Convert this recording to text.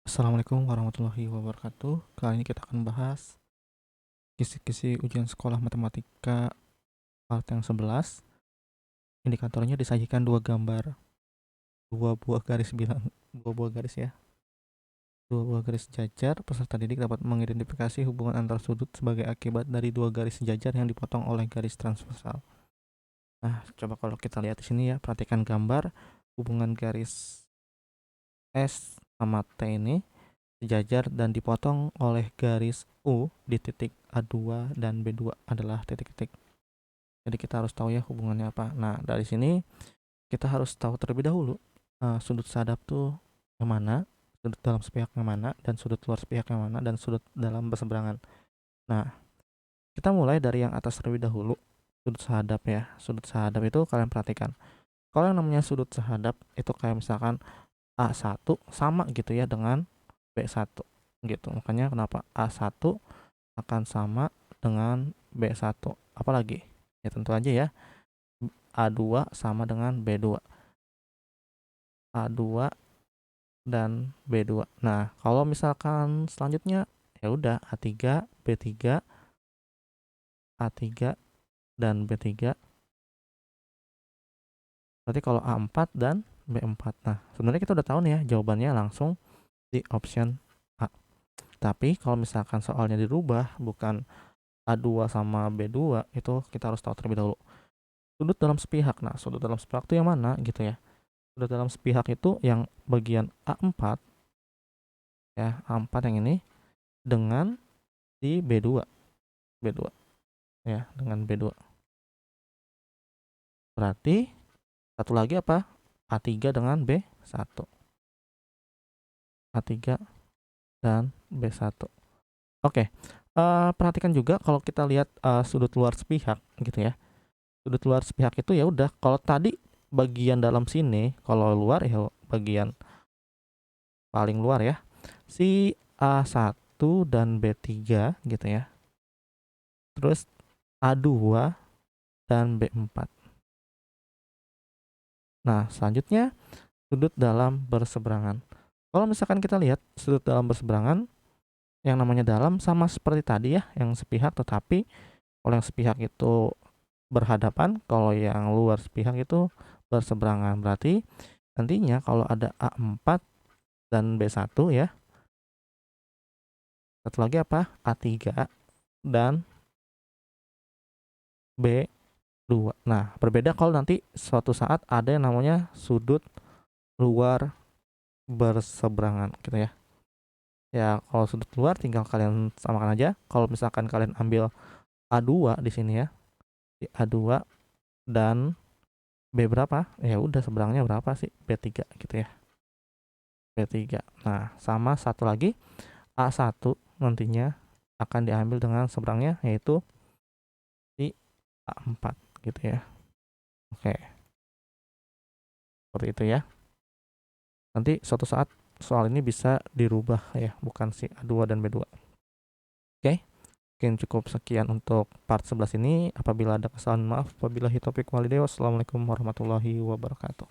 Assalamualaikum warahmatullahi wabarakatuh. Kali ini kita akan bahas kisi-kisi ujian sekolah matematika part yang 11. Indikatornya disajikan dua gambar, dua buah garis bilang, dua buah garis ya. Dua buah garis sejajar, peserta didik dapat mengidentifikasi hubungan antar sudut sebagai akibat dari dua garis sejajar yang dipotong oleh garis transversal. Nah, coba kalau kita lihat di sini ya, perhatikan gambar hubungan garis S sama T ini sejajar dan dipotong oleh garis U di titik A2 dan B2 adalah titik-titik. Jadi kita harus tahu ya hubungannya apa. Nah, dari sini kita harus tahu terlebih dahulu sudut sehadap tuh yang mana, sudut dalam sepihak yang mana, dan sudut luar sepihak yang mana, dan sudut dalam berseberangan. Nah, kita mulai dari yang atas terlebih dahulu, sudut sehadap ya. Sudut sehadap itu kalian perhatikan. Kalau yang namanya sudut sehadap itu kayak misalkan A1 sama gitu ya dengan B1 gitu. Makanya kenapa A1 akan sama dengan B1. Apalagi? Ya tentu aja ya. A2 sama dengan B2. A2 dan B2. Nah, kalau misalkan selanjutnya ya udah A3, B3, A3 dan B3. Berarti kalau A4 dan B4. Nah, sebenarnya kita udah tahu nih ya jawabannya langsung di option A. Tapi kalau misalkan soalnya dirubah bukan A2 sama B2, itu kita harus tahu terlebih dahulu sudut dalam sepihak. Nah, sudut dalam sepihak itu yang mana gitu ya. Sudut dalam sepihak itu yang bagian A4 ya, A4 yang ini dengan di B2. B2 ya, dengan B2. Berarti satu lagi apa? A3 dengan B1. A3 dan B1. Oke. Perhatikan juga kalau kita lihat sudut luar sepihak gitu ya. Sudut luar sepihak itu ya udah kalau tadi bagian dalam sini, kalau luar ya bagian paling luar ya. Si A1 dan B3 gitu ya. Terus A2 dan B4. Nah, selanjutnya sudut dalam berseberangan. Kalau misalkan kita lihat sudut dalam berseberangan, yang namanya dalam sama seperti tadi ya, yang sepihak, tetapi kalau yang sepihak itu berhadapan, kalau yang luar sepihak itu berseberangan. Berarti nantinya kalau ada A4 dan B1 ya, satu lagi apa? A3 dan B2. Nah, berbeda kalau nanti suatu saat ada yang namanya sudut luar berseberangan gitu ya. Ya, kalau sudut luar tinggal kalian samakan aja. Kalau misalkan kalian ambil A2 di sini ya, di A2 dan B berapa? Ya udah seberangnya berapa sih? B3 gitu ya. B3. Nah, sama satu lagi A1 nantinya akan diambil dengan seberangnya yaitu di A4 gitu ya. Oke, seperti itu ya. Nanti suatu saat soal ini bisa dirubah ya, bukan si A2 dan B2. Oke. Mungkin cukup sekian untuk part 11 ini. Apabila ada kesalahan maaf. Wabillahi taufiq walhidayah. Wassalamualaikum warahmatullahi wabarakatuh.